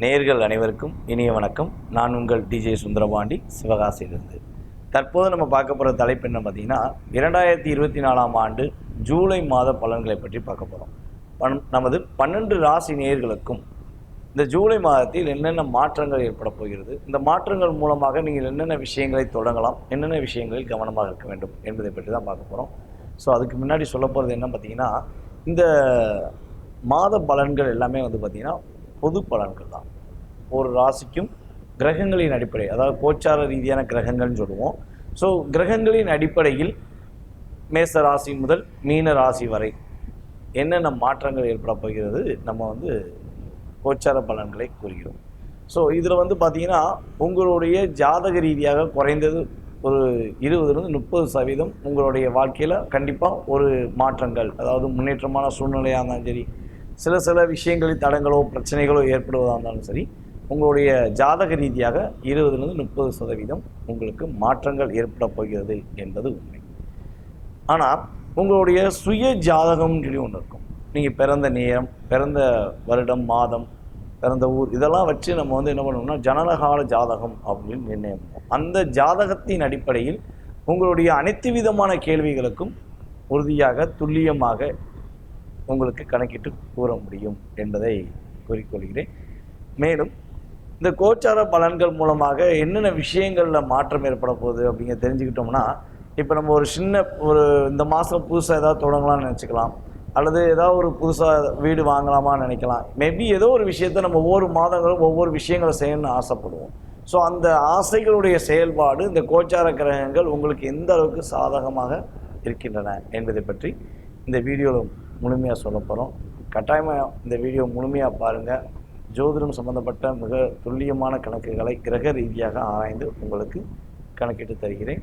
நேயர்கள் அனைவருக்கும் இனிய வணக்கம். நான் உங்கள் டிஜே சுந்தரபாண்டி, சிவகாசியிலிருந்து. தற்போது நம்ம பார்க்க போகிற தலைப்பு என்ன பார்த்தீங்கன்னா, 2024ஆம் ஆண்டு ஜூலை மாத பலன்களை பற்றி பார்க்க போகிறோம். நமது 12 ராசி நேயர்களுக்கும் இந்த ஜூலை மாதத்தில் என்னென்ன மாற்றங்கள் ஏற்பட போகிறது, இந்த மாற்றங்கள் மூலமாக நீங்கள் என்னென்ன விஷயங்களை தொடங்கலாம், என்னென்ன விஷயங்களில் கவனமாக இருக்க வேண்டும் என்பதை பற்றி தான் பார்க்க போகிறோம். ஸோ அதுக்கு முன்னாடி சொல்ல போகிறது என்ன பார்த்தீங்கன்னா, இந்த மாத பலன்கள் எல்லாமே பார்த்திங்கன்னா பொது பலன்கள் தான். ஒரு ராசிக்கும் கிரகங்களின் அடிப்படை, அதாவது கோச்சார ரீதியான கிரகங்கள்னு சொல்லுவோம். ஸோ கிரகங்களின் அடிப்படையில் மேச ராசி முதல் மீன ராசி வரை என்னென்ன மாற்றங்கள் ஏற்பட போகிறது நம்ம கோச்சார பலன்களை கூறுகிறோம். ஸோ இதில் பார்த்திங்கன்னா உங்களுடைய ஜாதக ரீதியாக குறைந்தது ஒரு 20-30% உங்களுடைய வாழ்க்கையில் கண்டிப்பாக ஒரு மாற்றங்கள், அதாவது முன்னேற்றமான சூழ்நிலையாக இருந்தாலும் சரி, சில விஷயங்களில் தடங்களோ பிரச்சனைகளோ ஏற்படுவதாக இருந்தாலும் சரி, உங்களுடைய ஜாதக ரீதியாக 20-30% உங்களுக்கு மாற்றங்கள் ஏற்பட போகிறது என்பது உண்மை. ஆனால் உங்களுடைய சுய ஜாதகம்னு சொல்லி ஒன்று இருக்கும். நீங்கள் பிறந்த நேரம், பிறந்த வருடம், மாதம், பிறந்த ஊர், இதெல்லாம் வச்சு நம்ம என்ன பண்ணோம்னா ஜனனகால ஜாதகம் அப்படின்னு நிர்ணயம் பண்ணுவோம். அந்த ஜாதகத்தின் அடிப்படையில் உங்களுடைய அனைத்து விதமான கேள்விகளுக்கும் உறுதியாக துல்லியமாக உங்களுக்கு கணக்கிட்டு கூற முடியும் என்பதை கூறிக்கொள்கிறேன். மேலும் இந்த கோச்சார பலன்கள் மூலமாக என்னென்ன விஷயங்களில் மாற்றம் ஏற்பட போகுது அப்படிங்க தெரிஞ்சுக்கிட்டோம்னா, இப்போ நம்ம ஒரு இந்த மாதம் புதுசாக ஏதாவது தொடங்கலாம்னு நினச்சிக்கலாம், அல்லது ஏதாவது ஒரு புதுசாக வீடு வாங்கலாமான்னு நினைக்கலாம். மேபி ஏதோ ஒரு விஷயத்தை நம்ம ஒவ்வொரு மாதங்களும் ஒவ்வொரு விஷயங்களை செய்யணும்னு ஆசைப்படுவோம். ஸோ அந்த ஆசைகளுடைய செயல்பாடு இந்த கோச்சார கிரகங்கள் உங்களுக்கு எந்த அளவுக்கு சாதகமாக இருக்கின்றன என்பதை பற்றி இந்த வீடியோவில் முழுமையாக சொல்ல போகிறோம். கட்டாயமாக இந்த வீடியோ முழுமையாக பாருங்கள். ஜோதிடம் சம்பந்தப்பட்ட மிக துல்லியமான கணக்குகளை கிரக ரீதியாக ஆராய்ந்து உங்களுக்கு கணக்கிட்டு தருகிறேன்.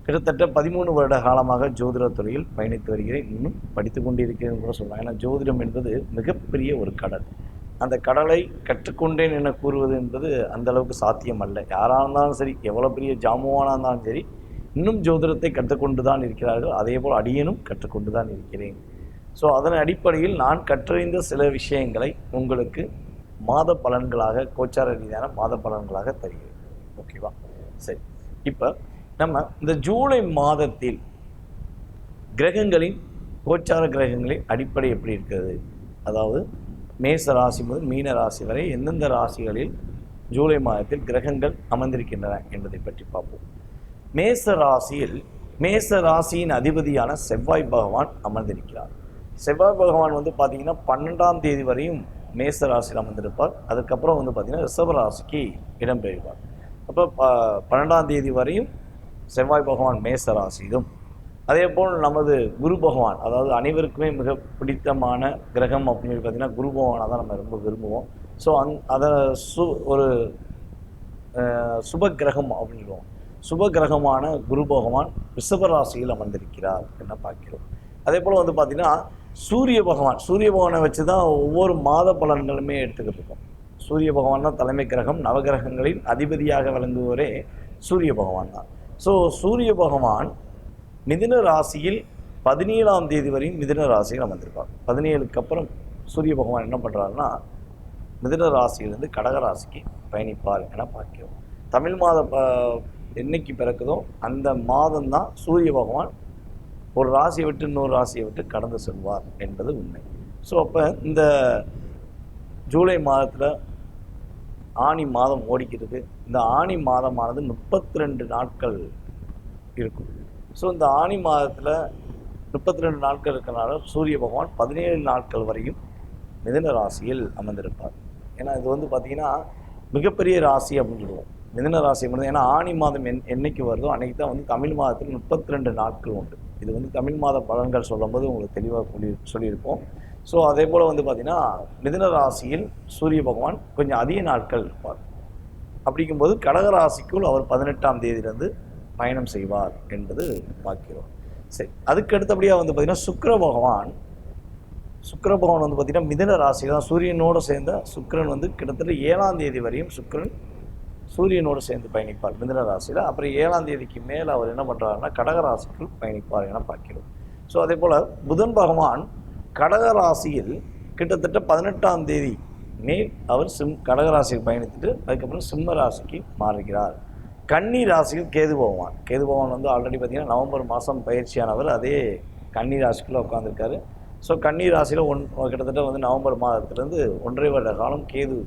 கிட்டத்தட்ட 13 வருட காலமாக ஜோதிடத்துறையில் பயணித்து வருகிறேன். இன்னும் படித்து கொண்டிருக்கிறேன் கூட சொல்லலாம். ஏன்னா ஜோதிடம் என்பது மிகப்பெரிய ஒரு கடல். அந்த கடலை கற்றுக்கொண்டேன் என கூறுவது என்பது அந்த அளவுக்கு சாத்தியம் அல்ல. யாராக இருந்தாலும் சரி, எவ்வளோ பெரிய ஜாமுவானாக இருந்தாலும் சரி, இன்னும் ஜோதிடத்தை கற்றுக்கொண்டு தான் இருக்கிறார்கள். அதே போல் அடியனும் கற்றுக்கொண்டு தான் இருக்கிறேன். ஸோ அதன் அடிப்படையில் நான் கற்றறிந்த சில விஷயங்களை உங்களுக்கு மாத பலன்களாக, கோச்சார ரீதியான மாத பலன்களாக தருகிறேன். ஓகேவா? சரி, இப்போ நம்ம இந்த ஜூலை மாதத்தில் கிரகங்களின், கோச்சார கிரகங்களின் அடிப்படை எப்படி இருக்கிறது, அதாவது மேச ராசி முதல் மீன ராசி வரை எந்தெந்த ராசிகளில் ஜூலை மாதத்தில் கிரகங்கள் அமர்ந்திருக்கின்றன என்பதை பற்றி பார்ப்போம். மேச ராசியில் மேச ராசியின் அதிபதியான செவ்வாய் பகவான் அமர்ந்திருக்கிறார். செவ்வாய் பகவான் பார்த்திங்கன்னா 12ஆம் தேதி வரையும் மேச ராசியில் அமர்ந்திருப்பார். அதுக்கப்புறம் பார்த்திங்கன்னா ரிஷப ராசிக்கு இடம்பெறுவார். அப்போ 12ஆம் தேதி வரையும் செவ்வாய் பகவான் மேச ராசியிலும், அதே போல் நமது குரு பகவான், அதாவது அனைவருக்குமே மிக பிடித்தமான கிரகம் அப்படின்னு பார்த்திங்கன்னா குரு பகவானை தான் நம்ம ரொம்ப விரும்புவோம். ஸோ அதை ஒரு சுப கிரகம் அப்படின்னு சொல்லுவோம். சுப கிரகமான குரு பகவான் ரிஷப ராசியில் அமர்ந்திருக்கிறார் என்ன பார்க்கிறோம். அதே போல் பார்த்திங்கன்னா சூரிய பகவானை வச்சு தான் ஒவ்வொரு மாத பலன்களுமே எடுத்துக்கிட்டு இருக்கோம். சூரிய பகவான் தான் தலைமை கிரகம். நவகிரகங்களின் அதிபதியாக விளங்குவரே சூரிய பகவான் தான். ஸோ சூரிய பகவான் மிதுன ராசியில் 17ஆம் தேதி வரையும் மிதுன ராசியில் அமர்ந்திருப்பார். 17க்கு அப்புறம் சூரிய பகவான் என்ன பண்ணுறாருன்னா மிதுன ராசியிலிருந்து கடக ராசிக்கு பயணிப்பார் என பார்க்கிறோம். தமிழ் மாதம் என்னைக்கு பிறக்குதோ அந்த மாதம்தான் சூரிய பகவான் ஒரு ராசியை விட்டு இன்னொரு ராசியை விட்டு கடந்து செல்வார் என்பது உண்மை. ஸோ அப்போ இந்த ஜூலை மாதத்தில் ஆனி மாதம் ஓடிக்கிறது. இந்த ஆனி மாதமானது 32 நாட்கள் இருக்கும். ஸோ இந்த ஆனி மாதத்தில் 32 நாட்கள் இருக்கிறனால சூரிய பகவான் 17 நாட்கள் வரையும் மிதுன ராசியில் அமர்ந்திருப்பார். ஏன்னா இது பார்த்திங்கன்னா மிகப்பெரிய ராசி அப்படின்னு சொல்லுவோம். மிதுன ராசி மட்டும். ஏன்னா ஆனி மாதம் என்னைக்கு வருதோ அன்றைக்கி தான் தமிழ் மாதத்தில் 32 நாட்கள் உண்டு. இது தமிழ் மாத பலன்கள் சொல்லும்போது உங்களுக்கு தெளிவாக சொல்லியிருப்போம். ஸோ அதே போல் பார்த்திங்கன்னா மிதுன ராசியில் சூரிய பகவான் கொஞ்சம் அதிக நாட்கள் இருப்பார். அப்படிங்கும்போது கடகராசிக்குள் அவர் 18ஆம் தேதியிலிருந்து பயணம் செய்வார் என்பது பார்க்கிறோம். சரி, அதுக்கு அடுத்தபடியாக பார்த்திங்கன்னா சுக்கிர பகவான் பார்த்திங்கன்னா மிதுன ராசி தான். சூரியனோடு சேர்ந்த சுக்கிரன் கிட்டத்தட்ட 7ஆம் தேதி வரையும் சுக்கிரன் சூரியனோடு சேர்ந்து பயணிப்பார் மிதுன ராசியில். அப்புறம் 7ஆம் தேதிக்கு மேலே அவர் என்ன பண்ணுறாருன்னா கடகராசிக்குள் பயணிப்பார் என பார்க்கிறோம். ஸோ அதே போல் புதன் பகவான் கடகராசியில் கிட்டத்தட்ட 18ஆம் தேதி மேல் அவர் கடகராசிக்கு பயணித்துட்டு அதுக்கப்புறம் சிம்ம ராசிக்கு மாறுகிறார். கன்னி ராசியில் கேது பகவான். கேது பகவான் வந்து ஆல்ரெடி பார்த்திங்கன்னா நவம்பர் மாதம் பயிற்சியானவர் அதே கன்னி ராசிக்குள்ளே உட்காந்துருக்காரு. ஸோ கன்னி ராசியில் கிட்டத்தட்ட வந்து நவம்பர் மாதத்துலேருந்து 1.5 வருட காலம் கேது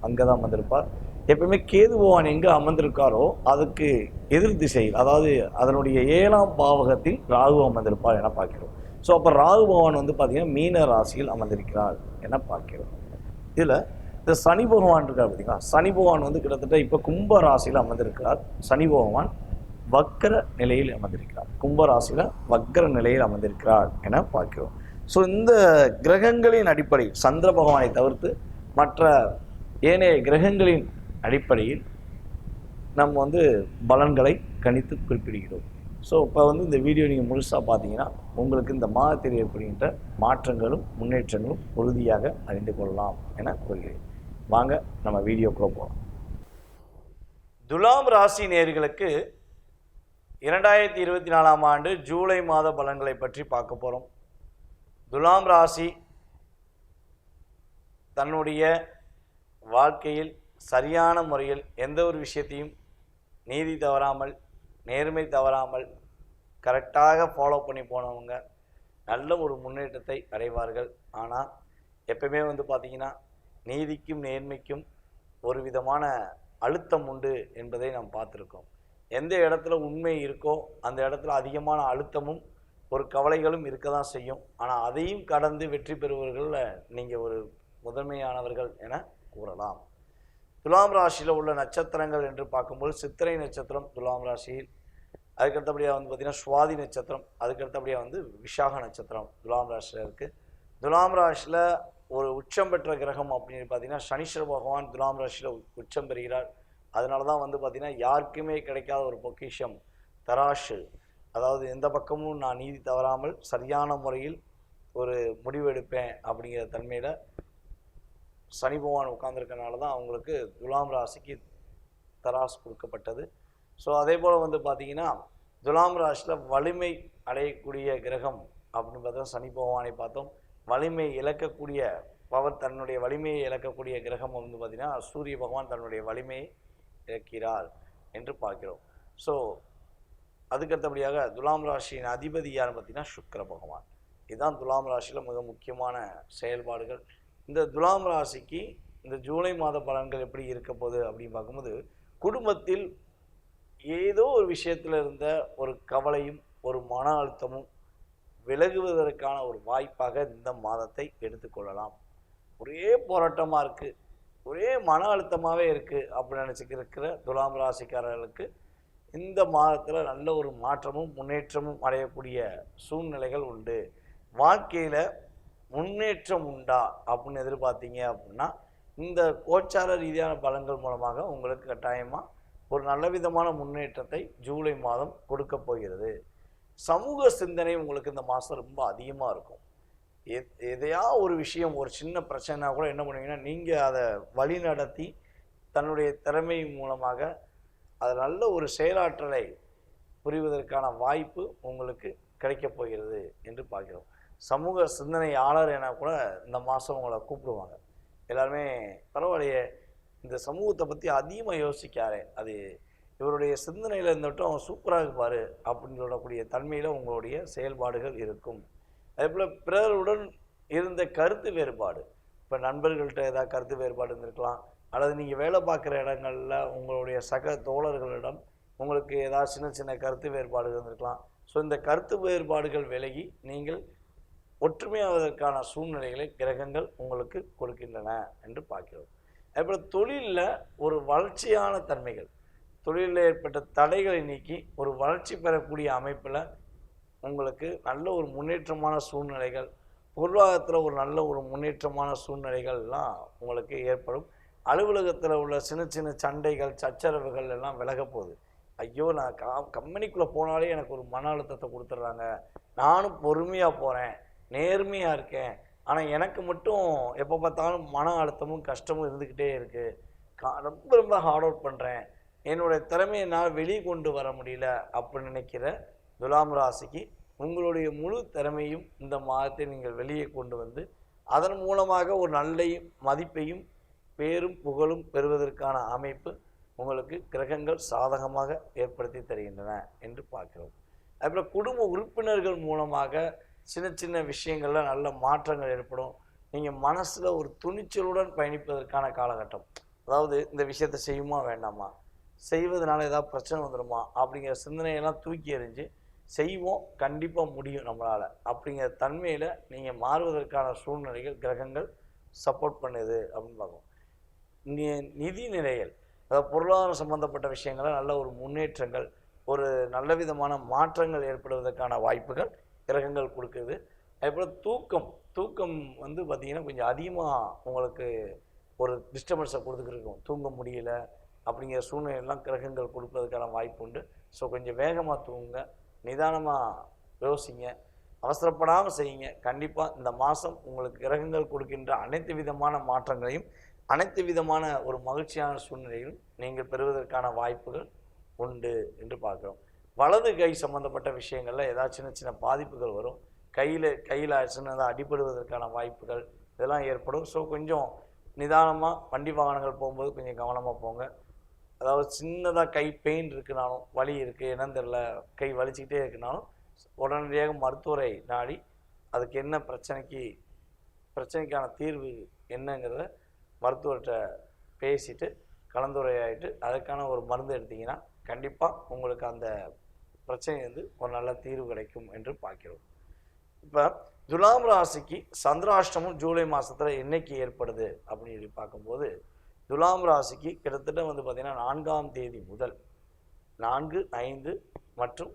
அங்கே தான் அமர்ந்திருப்பார். எப்பவுமே கேது பகவான் எங்கே அமர்ந்திருக்காரோ அதுக்கு எதிர் திசையில், அதாவது அதனுடைய 7ஆம் பாவகத்தில் ராகு அமர்ந்திருப்பார் என பார்க்கிறோம். ஸோ அப்போ ராகு பகவான் வந்து பார்த்திங்கன்னா மீன ராசியில் அமர்ந்திருக்கிறார் என பார்க்கிறோம். இதில் இந்த சனி பகவான் இருக்கார் பார்த்தீங்களா, சனி பகவான் வந்து கிட்டத்தட்ட இப்போ கும்ப ராசியில் அமர்ந்திருக்கிறார். சனி பகவான் வக்கர நிலையில் அமர்ந்திருக்கிறார். கும்ப ராசியில் வக்கர நிலையில் அமர்ந்திருக்கிறார் என பார்க்கிறோம். ஸோ இந்த கிரகங்களின் அடிப்படை சந்திர பகவானை தவிர்த்து மற்ற ஏனைய கிரகங்களின் அடிப்படையில் நம்ம வந்து பலன்களை கணித்து குறிப்பிடுகிறோம். ஸோ இப்போ வந்து இந்த வீடியோ நீங்கள் முழுசாக பார்த்தீங்கன்னா உங்களுக்கு இந்த மாதத்தில் ஏற்படுகின்ற மாற்றங்களும் முன்னேற்றங்களும் உறுதியாக அறிந்து கொள்ளலாம் என கூறுகிறேன். வாங்க நம்ம வீடியோக்குள்ளே போகலாம். துலாம் ராசி நேயர்களுக்கு 2024ஆம் ஆண்டு ஜூலை மாத பலன்களை பற்றி பார்க்க போகிறோம். துலாம் ராசி தன்னுடைய வாழ்க்கையில் சரியான முறையில் எந்த ஒரு விஷயத்தையும் நீதி தவறாமல் நேர்மை தவறாமல் கரெக்டாக ஃபாலோ பண்ணி போனவங்க நல்ல ஒரு முன்னேற்றத்தை அடைவார்கள். ஆனால் எப்பவுமே வந்து பார்த்திங்கன்னா நீதிக்கும் நேர்மைக்கும் ஒரு விதமான அழுத்தம் உண்டு என்பதை நாம் பார்த்துருக்கோம். எந்த இடத்துல உண்மை இருக்கோ அந்த இடத்துல அதிகமான அழுத்தமும் ஒரு கவலைகளும் இருக்க தான் செய்யும். ஆனால் அதையும் கடந்து வெற்றி பெறுவர்களில் நீங்கள் ஒரு முதன்மையானவர்கள் என கூறலாம். துலாம் ராசியில் உள்ள நட்சத்திரங்கள் என்று பார்க்கும்போது சித்திரை நட்சத்திரம் துலாம் ராசியில், அதுக்கடுத்தபடியாக வந்து பார்த்திங்கன்னா சுவாதி நட்சத்திரம், அதுக்கடுத்தபடியாக வந்து விசாக நட்சத்திரம் துலாம் ராசியில் இருக்குது. துலாம் ராசியில் ஒரு உச்சம் பெற்ற கிரகம் அப்படின்னு பார்த்தீங்கன்னா சனீஸ்வர பகவான் துலாம் ராசியில் உச்சம் பெறுகிறார். அதனால தான் வந்து பார்த்திங்கன்னா யாருக்குமே கிடைக்காத ஒரு பொக்கிஷம் தராசு, அதாவது எந்த பக்கமும் நான் நீதி தவறாமல் சரியான முறையில் ஒரு முடிவு எடுப்பேன் அப்படிங்கிற தன்மையில் சனி பகவான் உட்கார்ந்துருக்கனால தான் அவங்களுக்கு துலாம் ராசிக்கு தராசு கொடுக்கப்பட்டது. ஸோ அதே போல் வந்து பார்த்திங்கன்னா துலாம் ராசியில் வலிமை அடையக்கூடிய கிரகம் அப்படின்னு பார்த்தா சனி பகவானை பார்த்தோம். வலிமை இழக்கக்கூடிய பவர், தன்னுடைய வலிமையை இழக்கக்கூடிய கிரகம் வந்து பார்த்திங்கன்னா சூரிய பகவான் தன்னுடைய வலிமையை இழக்கிறார் என்று பார்க்கிறோம். ஸோ அதுக்கடுத்தபடியாக துலாம் ராசியின் அதிபதி யாருன்னு பார்த்திங்கன்னா சுக்கிர பகவான். இதுதான் துலாம் ராசியில் மிக முக்கியமான செயல்பாடுகள். இந்த துலாம் ராசிக்கு இந்த ஜூலை மாத பலன்கள் எப்படி இருக்க போகுது அப்படின்னு பார்க்கும்போது குடும்பத்தில் ஏதோ ஒரு விஷயத்தில் இருந்த ஒரு கவலையும் ஒரு மன அழுத்தமும் விலகுவதற்கான ஒரு வாய்ப்பாக இந்த மாதத்தை எடுத்துக்கொள்ளலாம். ஒரே போராட்டமாக இருக்குது, ஒரே மன அழுத்தமாகவே இருக்குது அப்படின்னு நினச்சிக்கிற துலாம் ராசிக்காரர்களுக்கு இந்த மாதத்தில் நல்ல ஒரு மாற்றமும் முன்னேற்றமும் அடையக்கூடிய சூழ்நிலைகள் உண்டு. வாழ்க்கையில் முன்னேற்றம் உண்டா அப்படின்னு எதிர்பார்த்தீங்க அப்படின்னா இந்த கோச்சார ரீதியான பலன்கள் மூலமாக உங்களுக்கு கட்டாயமாக ஒரு நல்ல விதமான முன்னேற்றத்தை ஜூலை மாதம் கொடுக்க போகிறது. சமூக சிந்தனை உங்களுக்கு இந்த மாதம் ரொம்ப அதிகமாக இருக்கும். எதையா ஒரு விஷயம், ஒரு சின்ன பிரச்சனைனா கூட என்ன பண்ணுவீங்கன்னா நீங்கள் அதை வழி நடத்தி தன்னுடைய திறமை மூலமாக அது நல்ல ஒரு செயலாற்றலை புரிவதற்கான வாய்ப்பு உங்களுக்கு கிடைக்கப் போகிறது என்று பார்க்கிறோம். சமூக சிந்தனையாளர் என கூட இந்த மாதம் உங்களை கூப்பிடுவாங்க. எல்லாருமே பரவாயில்லையே, இந்த சமூகத்தை பற்றி அதிகமாக யோசிக்காரே, அது இவருடைய சிந்தனையில் இருந்துட்டும் சூப்பராக இருப்பார் அப்படின்னு சொல்லக்கூடிய தன்மையில் உங்களுடைய செயல்பாடுகள் இருக்கும். அதேபோல் பிறருடன் இருந்த கருத்து வேறுபாடு, இப்போ நண்பர்கள்ட்ட ஏதாவது கருத்து வேறுபாடு இருந்திருக்கலாம், அல்லது நீங்கள் வேலை பார்க்குற இடங்களில் உங்களுடைய சக தோழர்களிடம் உங்களுக்கு ஏதாவது சின்ன சின்ன கருத்து வேறுபாடுகள் இருந்திருக்கலாம். ஸோ இந்த கருத்து வேறுபாடுகள் விலகி நீங்கள் ஒற்றுமையாவதற்கான சூழ்நிலைகளை கிரகங்கள் உங்களுக்கு கொடுக்கின்றன என்று பார்க்கிறோம். அதேபோல் தொழிலில் ஒரு வளர்ச்சியான தன்மைகள், தொழிலில் ஏற்பட்ட தடைகளை நீக்கி ஒரு வளர்ச்சி பெறக்கூடிய அமைப்பில் உங்களுக்கு நல்ல ஒரு முன்னேற்றமான சூழ்நிலைகள், பொருளாதாரத்தில் ஒரு நல்ல ஒரு முன்னேற்றமான சூழ்நிலைகள்லாம் உங்களுக்கு ஏற்படும். அலுவலகத்தில் உள்ள சின்ன சின்ன சண்டைகள் சச்சரவுகள் எல்லாம் விலக போகுது. ஐயோ, நான் கம்பெனிக்குள்ளே போனாலே எனக்கு ஒரு மன அழுத்தத்தை கொடுத்துட்றாங்க, நானும் பொறுமையாக போகிறேன், நேர்மையாக இருக்கேன், ஆனால் எனக்கு மட்டும் எப்போ பார்த்தாலும் மன அழுத்தமும் கஷ்டமும் இருந்துக்கிட்டே இருக்குது, ரொம்ப ரொம்ப ஹார்ட் ஒர்க் பண்ணுறேன், என்னுடைய திறமையை நான் வெளியே கொண்டு வர முடியல அப்படின்னு நினைக்கிற துலாம் ராசிக்கு உங்களுடைய முழு திறமையும் இந்த மாதத்தை நீங்கள் வெளியே கொண்டு வந்து அதன் மூலமாக ஒரு நல்ல மதிப்பையும் பேரும் புகழும் பெறுவதற்கான அமைப்பு உங்களுக்கு கிரகங்கள் சாதகமாக ஏற்படுத்தி தருகின்றன என்று பார்க்கிறோம். அதுபோல் குடும்ப உறுப்பினர்கள் மூலமாக சின்ன சின்ன விஷயங்களில் நல்ல மாற்றங்கள் ஏற்படும். நீங்கள் மனசில் ஒரு துணிச்சலுடன் பயணிப்பதற்கான காலகட்டம். அதாவது இந்த விஷயத்தை செய்யுமா வேண்டாமா, செய்வதனால ஏதாவது பிரச்சனை வந்துடுமா அப்படிங்கிற சிந்தனையெல்லாம் தூக்கி எறிஞ்சு செய்வோம், கண்டிப்பாக முடியும் நம்மளால் அப்படிங்கிற தன்மையில் நீங்கள் மாறுவதற்கான சூழ்நிலைகள் கிரகங்கள் சப்போர்ட் பண்ணுது அப்படின்னு பார்க்கும். நிதி நிலைகள், அதாவது பொருளாதாரம் சம்பந்தப்பட்ட விஷயங்களில் நல்ல ஒரு முன்னேற்றங்கள், ஒரு நல்ல விதமான மாற்றங்கள் ஏற்படுவதற்கான வாய்ப்புகள் கிரகங்கள் கொடுக்குது. அதேபோல் தூக்கம் வந்து பார்த்திங்கன்னா கொஞ்சம் அதிகமாக உங்களுக்கு ஒரு டிஸ்டர்பன்ஸை கொடுத்துக்கிருக்கும். தூங்க முடியல அப்படிங்கிற சூழ்நிலையெல்லாம் கிரகங்கள் கொடுப்பதற்கான வாய்ப்பு உண்டு. ஸோ கொஞ்சம் வேகமாக தூங்குங்க, நிதானமாக யோசிங்க, அவசரப்படாமல் செய்யுங்க. கண்டிப்பாக இந்த மாதம் உங்களுக்கு கிரகங்கள் கொடுக்கின்ற அனைத்து விதமான மாற்றங்களையும் அனைத்து விதமான ஒரு மகிழ்ச்சியான சூழ்நிலையும் நீங்கள் பெறுவதற்கான வாய்ப்புகள் உண்டு என்று பார்க்குறோம். வலது கை சம்மந்தப்பட்ட விஷயங்களில் ஏதாவது சின்ன சின்ன பாதிப்புகள் வரும். கையில் சின்னதாக அடிபடுவதற்கான வாய்ப்புகள் இதெல்லாம் ஏற்படும். ஸோ கொஞ்சம் நிதானமாக வண்டி வாகனங்கள் போகும்போது கொஞ்சம் கவனமாக போங்க. அதாவது சின்னதாக கை பெயின் இருக்குனாலும், வலி இருக்குது என்னன்னு தெரில, கை வலிச்சிக்கிட்டே இருக்குனாலும் உடனடியாக மருத்துவரை நாடி அதுக்கு என்ன பிரச்சனைக்கான தீர்வு என்னங்கிறத மருத்துவர்கிட்ட பேசிட்டு கலந்துரையாயிட்டு அதுக்கான ஒரு மருந்து எடுத்திங்கன்னா கண்டிப்பாக உங்களுக்கு அந்த பிரச்சனை ஒரு நல்ல தீர்வு கிடைக்கும் என்று பார்க்கிறோம். இப்போ துலாம் ராசிக்கு சந்திராஷ்டமம் ஜூலை மாதத்தில் என்னைக்கு ஏற்படுது அப்படின்னு சொல்லி பார்க்கும்போது, துலாம் ராசிக்கு கிட்டத்தட்ட பார்த்திங்கன்னா 4ஆம் தேதி முதல் 4, 5 மற்றும்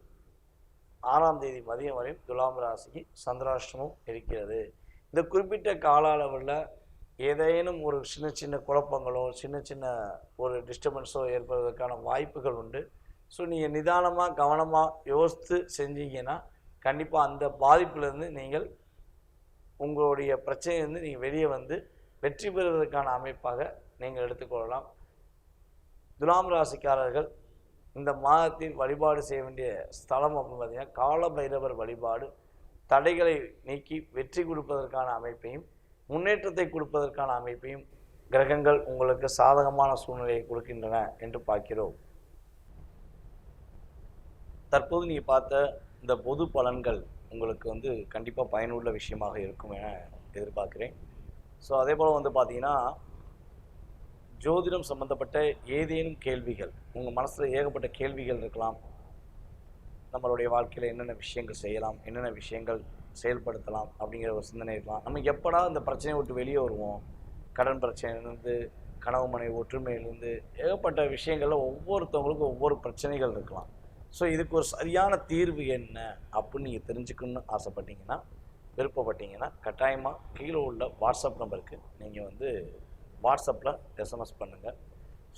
6ஆம் தேதி மதியம் வரையும் துலாம் ராசிக்கு சந்திராஷ்டமம் இருக்கிறது. இந்த குறிப்பிட்ட கால அளவில் ஏதேனும் ஒரு சின்ன சின்ன குழப்பங்களோ சின்ன சின்ன ஒரு டிஸ்டர்பன்ஸோ ஏற்படுவதற்கான வாய்ப்புகள் உண்டு. ஸோ நீங்கள் நிதானமாக கவனமாக யோசித்து செஞ்சீங்கன்னா கண்டிப்பாக அந்த பாதிப்புலேருந்து நீங்கள் உங்களுடைய பிரச்சனையிலேருந்து நீங்கள் வெளியே வந்து வெற்றி பெறுவதற்கான அமைப்பாக நீங்கள் எடுத்துக்கொள்ளலாம். துலாம் ராசிக்காரர்கள் இந்த மாதத்தில் வழிபாடு செய்ய வேண்டிய ஸ்தலம் அப்படின்னு பார்த்தீங்கன்னா கால பைரவர் வழிபாடு தடைகளை நீக்கி வெற்றி கொடுப்பதற்கான அமைப்பையும் முன்னேற்றத்தை கொடுப்பதற்கான அமைப்பையும் கிரகங்கள் உங்களுக்கு சாதகமான சூழ்நிலையை கொடுக்கின்றன என்று பார்க்கிறோம். தற்போது நீங்கள் பார்த்த இந்த பொது பலன்கள் உங்களுக்கு கண்டிப்பாக பயனுள்ள விஷயமாக இருக்கும் என எதிர்பார்க்கிறேன். ஸோ அதே போல் பார்த்தீங்கன்னா ஜோதிடம் சம்பந்தப்பட்ட ஏதேனும் கேள்விகள் உங்கள் மனசில் ஏகப்பட்ட கேள்விகள் இருக்கலாம். நம்மளுடைய வாழ்க்கையில் என்னென்ன விஷயங்கள் செய்யலாம், என்னென்ன விஷயங்கள் செயல்படுத்தலாம் அப்படிங்கிற ஒரு சிந்தனை இருக்கலாம். நம்ம எப்படா இந்த பிரச்சனையை விட்டு வெளியே வருவோம், கடன் பிரச்சனையிலேருந்து கனவு மனைவி ஒற்றுமையிலேருந்து ஏகப்பட்ட விஷயங்களில் ஒவ்வொருத்தவங்களுக்கும் ஒவ்வொரு பிரச்சனைகள் இருக்கலாம். ஸோ இதுக்கு ஒரு சரியான தீர்வு என்ன அப்படின்னு நீங்கள் தெரிஞ்சுக்கணுன்னு ஆசைப்பட்டீங்கன்னா, விருப்பப்பட்டீங்கன்னா கட்டாயமாக கீழே உள்ள வாட்ஸ்அப் நம்பருக்கு நீங்கள் வாட்ஸ்அப்பில் எஸ்எம்எஸ் பண்ணுங்கள்.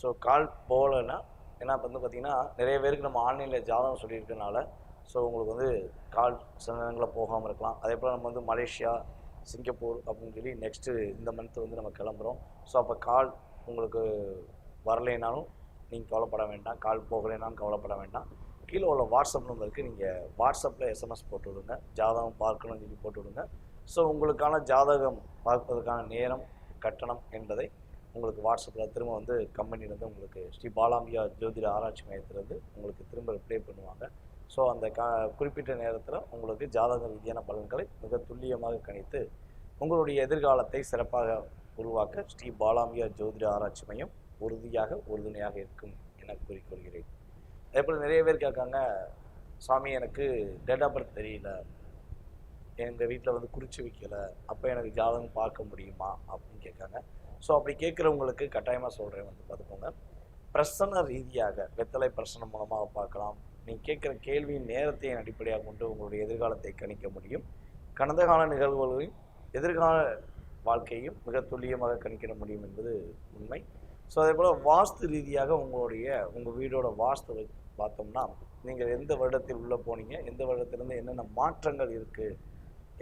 ஸோ கால் போகலைன்னா, ஏன்னா இப்போ பார்த்திங்கன்னா நிறைய பேருக்கு நம்ம ஆன்லைனில் ஜாதகம் சொல்லியிருக்கனால ஸோ உங்களுக்கு கால் சில நேரங்களில் போகாமல் இருக்கலாம். அதே போல் நம்ம மலேசியா, சிங்கப்பூர் அப்படின்னு சொல்லி நெக்ஸ்ட்டு இந்த மந்த்து நம்ம கிளம்புறோம். ஸோ அப்போ கால் உங்களுக்கு வரலைனாலும் நீங்கள் கவலைப்பட வேண்டாம், கால் போகலைனாலும் கவலைப்பட வேண்டாம். கீழே உள்ள வாட்ஸ்அப் நம்பருக்கு நீங்கள் வாட்ஸ்அப்பில் எஸ்எம்எஸ் போட்டு விடுங்க, ஜாதகம் பார்க்கணும்னு சொல்லி போட்டு விடுங்க. ஸோ உங்களுக்கான ஜாதகம் பார்ப்பதற்கான நேரம், கட்டணம் என்பதை உங்களுக்கு வாட்ஸ்அப்பில் திரும்ப கம்பெனிலேருந்து உங்களுக்கு ஸ்ரீ பாலாம்பியா ஜோதிட ஆராய்ச்சி மையத்திலேருந்து உங்களுக்கு திரும்ப ரிப்ளை பண்ணுவாங்க. ஸோ அந்த குறிப்பிட்ட நேரத்தில் உங்களுக்கு ஜாதக ரீதியான பலன்களை மிக துல்லியமாக கணித்து உங்களுடைய எதிர்காலத்தை சிறப்பாக உருவாக்க ஸ்ரீ பாலாம்பியா ஜோதிட ஆராய்ச்சி மையம் உறுதுணையாக இருக்கும் என கூறிக்கொள்கிறேன். அதே போல் நிறைய பேர் கேட்காங்க, சாமி எனக்கு டேட் ஆஃப் பர்த் தெரியல, எங்கள் வீட்டில் குறித்து வைக்கலை, அப்போ எனக்கு ஜாதகம் பார்க்க முடியுமா அப்படின்னு கேட்காங்க. ஸோ அப்படி கேட்குறவங்களுக்கு கட்டாயமாக சொல்கிறேன், பார்த்துக்கோங்க. பிரசன்ன ரீதியாக வெத்தலை பிரசனம் மூலமாக பார்க்கலாம். நீங்கள் கேட்குற கேள்வியின் நேரத்தையும் அடிப்படையாக கொண்டு உங்களுடைய எதிர்காலத்தை கணிக்க முடியும். கடந்த கால நிகழ்வுகளையும் எதிர்கால வாழ்க்கையும் மிக துல்லியமாக கணிக்க முடியும் என்பது உண்மை. ஸோ அதே போல் வாஸ்து ரீதியாக உங்கள் வீடோட வாஸ்துவை பார்த்தோம்னா நீங்கள் எந்த வருடத்தில் உள்ளே போனீங்க, எந்த வருடத்திலேருந்து என்னென்ன மாற்றங்கள் இருக்குது,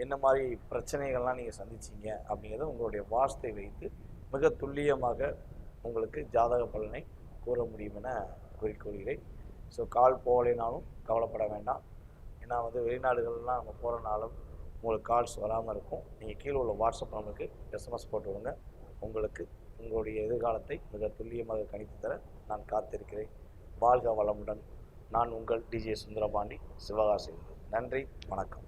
என்ன மாதிரி பிரச்சனைகள்லாம் நீங்கள் சந்திச்சிங்க அப்படிங்கிறத உங்களுடைய வாஸ்தை வைத்து மிக துல்லியமாக உங்களுக்கு ஜாதக பலனை கூற முடியும் என கூறிக்கொள்கிறேன். ஸோ கால் போகலைனாலும் கவலைப்பட வேண்டாம். ஏன்னா வெளிநாடுகள்லாம் நம்ம போகிறனாலும் உங்களுக்கு கால்ஸ் வராமல் இருக்கும். நீங்கள் கீழே உள்ள வாட்ஸ்அப் நம்பருக்கு எஸ்எம்எஸ் போட்டு விடுங்க. உங்களுக்கு உங்களுடைய எதிர்காலத்தை மிக துல்லியமாக கணித்து தர நான் காத்திருக்கிறேன். வாழ்க வளமுடன். நான் உங்கள் டிஜே சுந்தரபாண்டி, சிவகாசியிலிருந்து. நன்றி, வணக்கம்.